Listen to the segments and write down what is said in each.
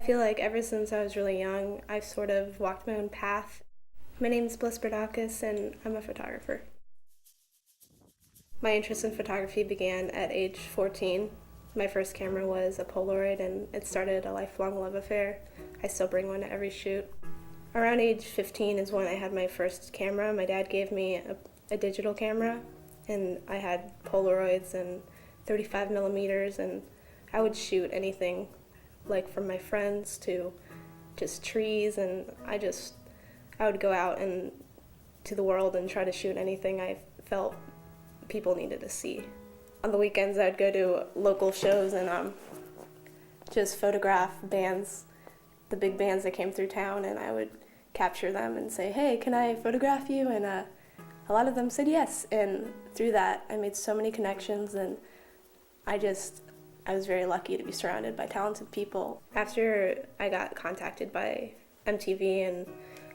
I feel like ever since I was really young, I've sort of walked my own path. My name's Bliss and I'm a photographer. My interest in photography began at age 14. My first camera was a Polaroid and it started a lifelong love affair. I still bring one to every shoot. Around age 15 is when I had my first camera. My dad gave me a digital camera and I had Polaroids and 35 millimeters, and I would shoot anything, like from my friends to just trees, and I would go out and to the world and try to shoot anything I felt people needed to see. On the weekends I'd go to local shows and just photograph bands, the big bands that came through town, and I would capture them and say, hey, can I photograph you? And a lot of them said yes, and through that I made so many connections, and I was very lucky to be surrounded by talented people. After I got contacted by MTV and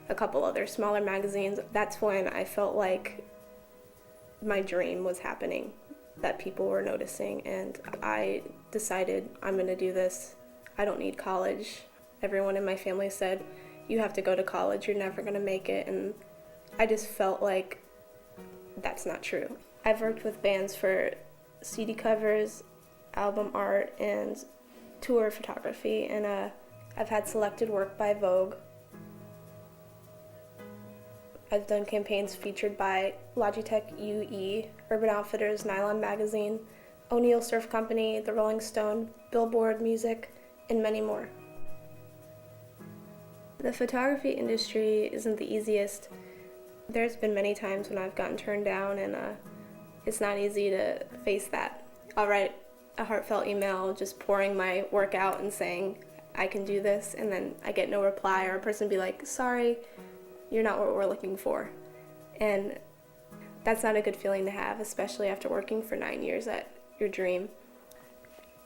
a couple other smaller magazines, that's when I felt like my dream was happening, that people were noticing, and I decided I'm going to do this. I don't need college. Everyone in my family said, you have to go to college, you're never going to make it, and I just felt like that's not true. I've worked with bands for CD covers, album art, and tour photography, and I've had selected work by Vogue. I've done campaigns featured by Logitech UE, Urban Outfitters, Nylon Magazine, O'Neill Surf Company, The Rolling Stone, Billboard Music, and many more. The photography industry isn't the easiest. There's been many times when I've gotten turned down, and it's not easy to face that. I'll write a heartfelt email just pouring my work out and saying I can do this, and then I get no reply, or a person be like, sorry, you're not what we're looking for. And that's not a good feeling to have, especially after working for 9 years at your dream.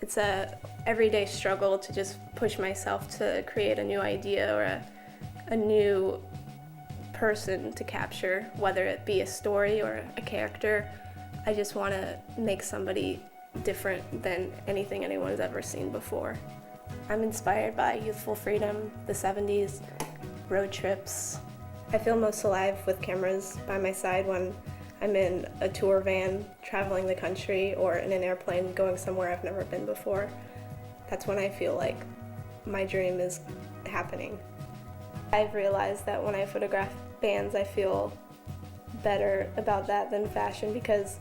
It's a everyday struggle to just push myself to create a new idea or a new person to capture, whether it be a story or a character. I just want to make somebody different than anything anyone's ever seen before. I'm inspired by youthful freedom, the 70s, road trips. I feel most alive with cameras by my side when I'm in a tour van traveling the country or in an airplane going somewhere I've never been before. That's when I feel like my dream is happening. I've realized that when I photograph bands, I feel better about that than fashion, because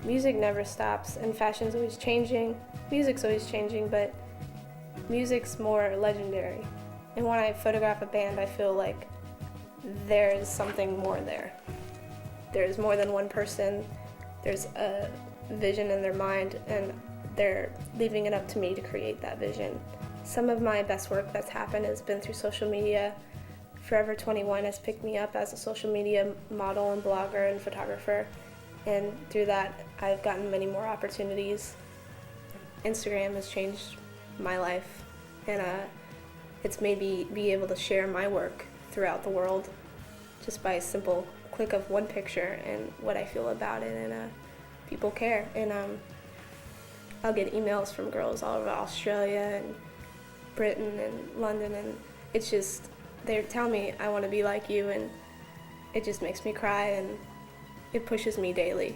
music never stops and fashion's always changing, music's always changing, but music's more legendary. And when I photograph a band, I feel like there's something more there. There's more than one person, there's a vision in their mind, and they're leaving it up to me to create that vision. Some of my best work that's happened has been through social media. Forever 21 has picked me up as a social media model and blogger and photographer, and through that I've gotten many more opportunities. Instagram has changed my life, and it's made me be able to share my work throughout the world just by a simple click of one picture and what I feel about it, and people care. And I'll get emails from girls all over Australia and Britain and London, and it's just, they tell me I want to be like you, and it just makes me cry, and it pushes me daily.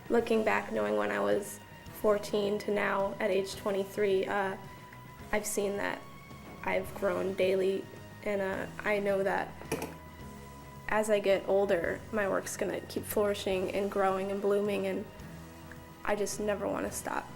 Looking back, knowing when I was 14 to now at age 23, I've seen that I've grown daily, and I know that as I get older, my work's gonna keep flourishing and growing and blooming, and I just never want to stop.